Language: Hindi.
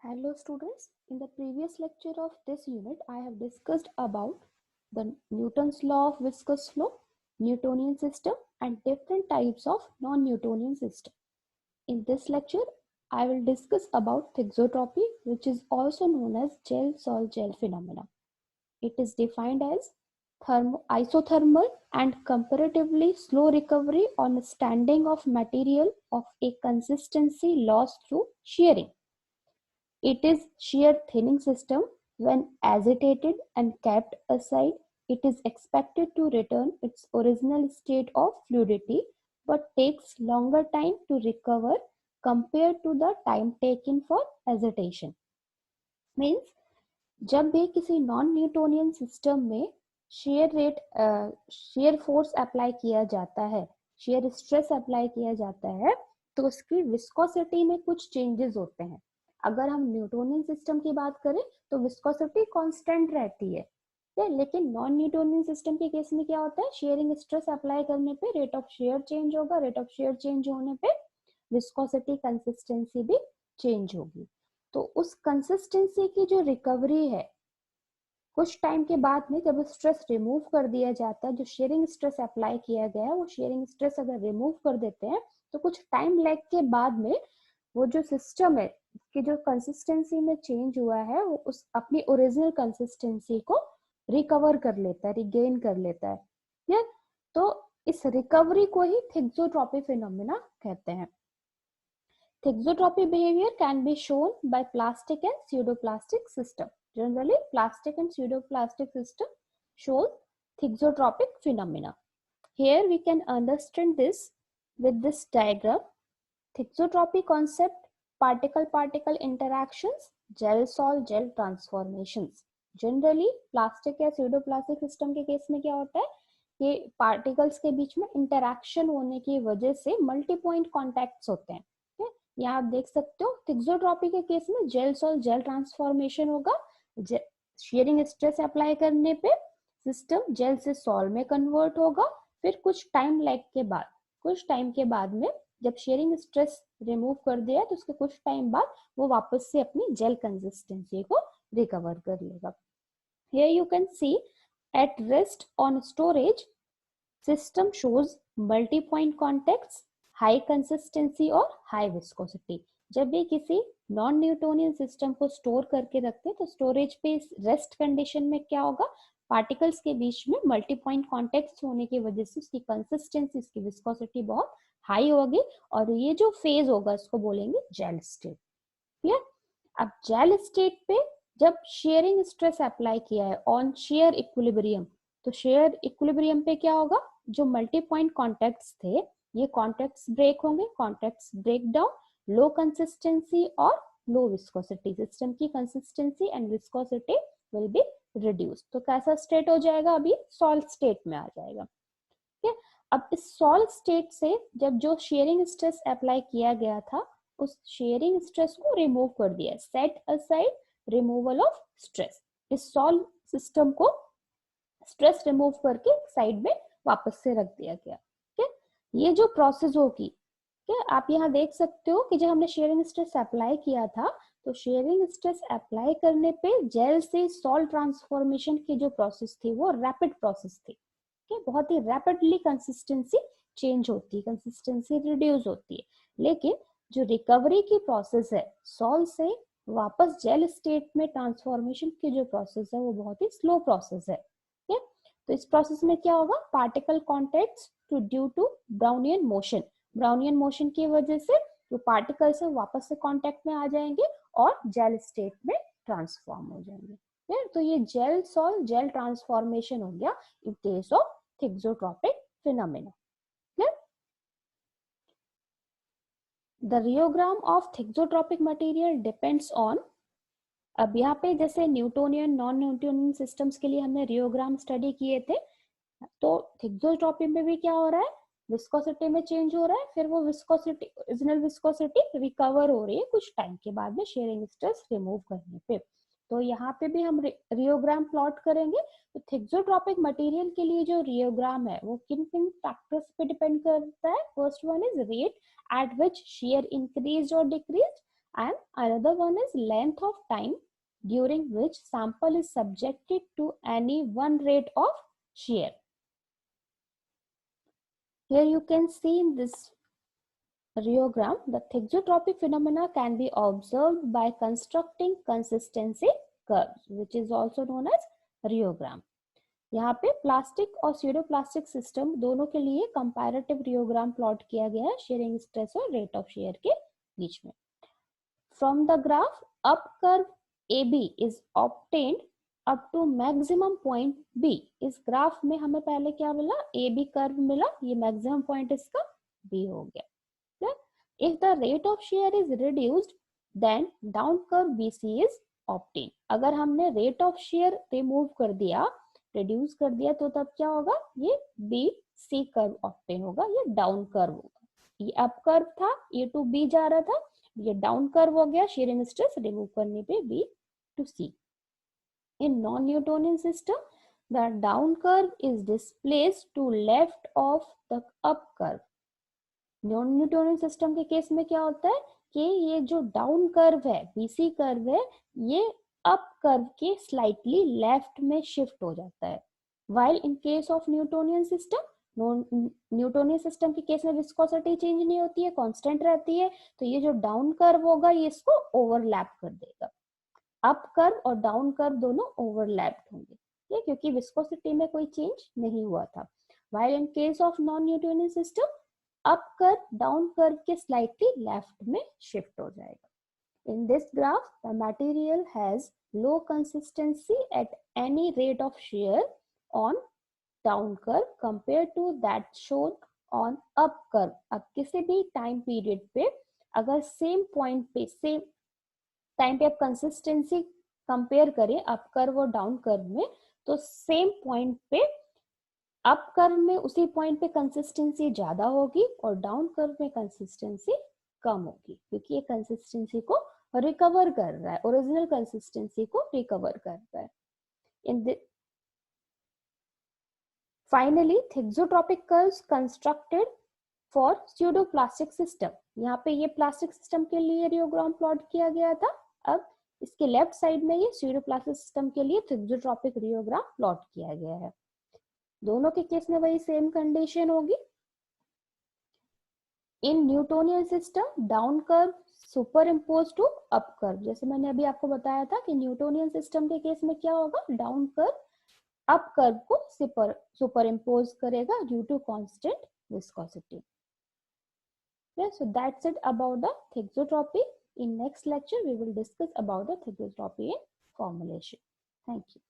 Hello students, in the previous lecture of this unit, I have discussed about the Newton's law of viscous flow, Newtonian system and different types of non-Newtonian system. In this lecture, I will discuss about thixotropy, which is also known as gel-sol-gel phenomena. It is defined as isothermal and comparatively slow recovery on standing of material of a consistency lost through shearing. It is shear thinning system. When agitated and kept aside, it is expected to return its original state of fluidity but takes longer time to recover compared to the time taken for agitation. Means जब भी किसी नॉन न्यूटोनियन सिस्टम में शेयर फोर्स अप्लाई किया जाता है, शेयर स्ट्रेस अप्लाई किया जाता है, तो उसकी विस्कोसिटी में कुछ चेंजेस होते हैं. अगर हम न्यूटोनियन सिस्टम की बात करें तो विस्कोसिटी कांस्टेंट रहती है, लेकिन नॉन न्यूटोनियन सिस्टम के केस में क्या होता है, शेयरिंग स्ट्रेस अप्लाई करने पे रेट ऑफ शेयर चेंज होगा, रेट ऑफ शेयर चेंज होने पे विस्कोसिटी कंसिस्टेंसी भी चेंज होगी. तो उस कंसिस्टेंसी की जो रिकवरी है कुछ टाइम के बाद में, जब स्ट्रेस रिमूव कर दिया जाता है, जो शेयरिंग स्ट्रेस अप्लाई किया गया है वो शेयरिंग स्ट्रेस अगर रिमूव कर देते हैं तो कुछ टाइम लैग के बाद में वो जो सिस्टम है कि जो कंसिस्टेंसी में चेंज हुआ है वो उस अपनी ओरिजिनल कंसिस्टेंसी को रिकवर कर लेता है, रिगेन कर लेता है. या तो इस रिकवरी को ही थिक्सोट्रॉपी फिनोमेना कहते हैं. Thixotropy behavior can be shown by plastic and pseudoplastic system. Generally, plastic and pseudoplastic system shows thixotropic phenomena. Here we can understand this with this diagram. Thixotropy concept, particle-particle interactions, gel-sol-gel transformations. Generally, plastic या pseudoplastic system के केस में क्या होता है कि particles के बीच में interaction होने की वजह से multi-point contacts होते हैं. यहाँ आप देख सकते हो थिक्सोट्रॉपी के केस में जेल सॉल जेल ट्रांसफॉर्मेशन होगा. शेयरिंग स्ट्रेस अप्लाई करने पे सिस्टम जेल से सॉल में कन्वर्ट होगा. फिर कुछ टाइम के बाद में जब शेयरिंग स्ट्रेस रिमूव कर दिया तो उसके कुछ टाइम बाद वो वापस से अपनी जेल कंसिस्टेंसी को रिकवर कर लेगा. Here you can see at rest on storage, system shows multi-point contacts, high consistency और हाई विस्कोसिटी. जब भी किसी नॉन न्यूटोनियन सिस्टम को स्टोर करके रखते हैं तो स्टोरेज पे रेस्ट कंडीशन में क्या होगा, पार्टिकल्स के बीच में मल्टी पॉइंट कॉन्टेक्ट्स होने की वजह से उसकी कंसिस्टेंसी, उसकी विस्कोसिटी बहुत हाई होगी और ये जो फेज होगा इसको बोलेंगे जेल स्टेट. क्लियर. अब जेल स्टेट पे जब शेयरिंग स्ट्रेस अप्लाई किया है ऑन शेयर इक्विलिब्रियम, तो शेयर इक्विलिब्रियम पे क्या होगा, जो मल्टी पॉइंट कॉन्टेक्ट्स थे ये कॉन्टेक्ट्स ब्रेक होंगे, कॉन्टेक्ट्स ब्रेक डाउन, लो कंसिस्टेंसी और लो विस्कोसिटी, सिस्टम की consistency and viscosity will be reduce. तो कैसा स्टेट हो जाएगा, अभी सॉल्व स्टेट में आ जाएगा. ठीक है. अब इस सॉल्व स्टेट से जब जो शेयरिंग स्ट्रेस अप्लाई किया गया था उस शेयरिंग स्ट्रेस को रिमूव कर दिया, set aside removal of stress. इस सॉल्व सिस्टम को स्ट्रेस रिमूव करके साइड में वापस से रख दिया गया. ये जो प्रोसेस होगी, क्या आप यहाँ देख सकते हो कि जब हमने शेयरिंग स्ट्रेस अप्लाई किया था तो शेयरिंग स्ट्रेस अप्लाई करने पे जेल से सॉल्ट ट्रांसफॉर्मेशन की जो प्रोसेस थी वो रैपिड प्रोसेस थी. बहुत ही रैपिडली कंसिस्टेंसी चेंज होती है, कंसिस्टेंसी रिड्यूस होती है. लेकिन जो रिकवरी की प्रोसेस है सॉल से वापस जेल स्टेट में ट्रांसफॉर्मेशन की जो प्रोसेस है वो बहुत ही स्लो प्रोसेस है. तो इस प्रोसेस में क्या होगा, particle contacts to due to Brownian motion की वजह से जो पार्टिकल्स है वापस से कांटेक्ट में आ जाएंगे और जेल स्टेट में ट्रांसफॉर्म हो जाएंगे. तो ये जेल सॉल जेल ट्रांसफॉर्मेशन हो गया in case of thixotropic phenomena. The rheogram of thixotropic material depends on. अब यहाँ पे जैसे न्यूटोनियन नॉन न्यूटोनियन सिस्टम्स के लिए हमने रियोग्राम स्टडी किए थे, तो थिक्सोट्रॉपी में भी क्या हो रहा है, विस्कोसिटी में चेंज हो रहा है, फिर वो विस्कोसिटी ओरिजिनल विस्कोसिटी रिकवर हो रही है कुछ टाइम के बाद में शेयरिंग स्ट्रेस रिमूव करने पे. तो यहाँ पे भी हम रियोग्राम प्लॉट करेंगे. तो थिक्सोट्रॉपिक मटेरियल के लिए जो रियोग्राम है वो किन किन फैक्टर्स पे डिपेंड करता है. First one is rate at which share increase और decrease and another one is length of time during which sample is subjected to any one rate of shear. Here you can see in this rheogram, the thixotropic phenomena can be observed by constructing consistency curves, which is also known as rheogram. यहाँ पे प्लास्टिक और स्यूडोप्लास्टिक सिस्टम दोनों के लिए कंपैरेटिव रियोग्राम प्लॉट किया गया है शेयरिंग स्ट्रेस और रेट ऑफ शेयर के बीच में. From the graph up curve AB is obtained up to maximum point B. इस ग्राफ में हमें पहले क्या मिला, AB कर्व मिला, ये मैक्सिमम पॉइंट इसका B हो गया. If the rate of shear is reduced then down curve BC is obtained. अगर हमने रेट ऑफ शेयर रिमूव कर दिया, रिड्यूस कर दिया, तो तब क्या होगा, ये BC कर्व ऑब्टेन होगा, ये डाउन कर्व होगा. ये अप कर्व था, A टू B जा रहा था, ये डाउन कर्व हो गया शेयरिंग स्ट्रेस रिमूव करने पे B to C. In non-Newtonian system, the down curve is displaced to left of the up curve. Non-Newtonian system के केस में क्या होता है कि ये जो डाउन कर्व है, BC कर्व है, ये अप कर्व के स्लाइटली लेफ्ट में शिफ्ट हो जाता है. While in case of Newtonian system, Newtonian system के केस में विस्कोसिटी चेंज नहीं होती है, कांस्टेंट रहती है, तो ये जो डाउन कर्व होगा ये इसको ओवरलैप कर देगा. अप कर्व और डाउन कर्व दोनों ओवरलैप्ड होंगे, ठीक, क्योंकि विस्कोसिटी में कोई चेंज नहीं हुआ था. While in case of non-Newtonian system, up curve down curve के स्लाइटली लेफ्ट में शिफ्ट हो जाएगा. In this graph, the material has low consistency at any rate of shear on down curve compared to that shown on up curve. अब किसी भी टाइम पीरियड पे अगर सेम पॉइंट पे, सेम टाइम पे आप कंसिस्टेंसी कंपेयर करें अप कर्व और डाउन कर्व में, तो सेम पॉइंट पे अप कर्व में उसी पॉइंट पे कंसिस्टेंसी ज्यादा होगी और डाउन कर्व में कंसिस्टेंसी कम होगी, क्योंकि ये कंसिस्टेंसी को रिकवर कर रहा है, ओरिजिनल कंसिस्टेंसी को रिकवर कर रहा है. In finally thixotropic curves constructed for pseudoplastic system. यहाँ पे ये प्लास्टिक सिस्टम के लिए रियोग्राम प्लॉट किया गया था. अब इसके लेफ्ट साइड में ये स्यूडोप्लास्टिक सिस्टम के लिए थीक्सोट्रोपिक रियोग्राम प्लॉट किया गया है. दोनों के केस में वही सेम कंडीशन होगी. In Newtonian system down curve superimpose to up curve. जैसे मैंने अभी आपको बताया था कि न्यूटोनियन सिस्टम के केस में क्या होगा, डाउन कर्व अप कर्व को सुपर इम्पोज करेगा due to constant viscosity. So that's it about the thixotropy. In next lecture we will discuss about the thixotropy in formulation. Thank you.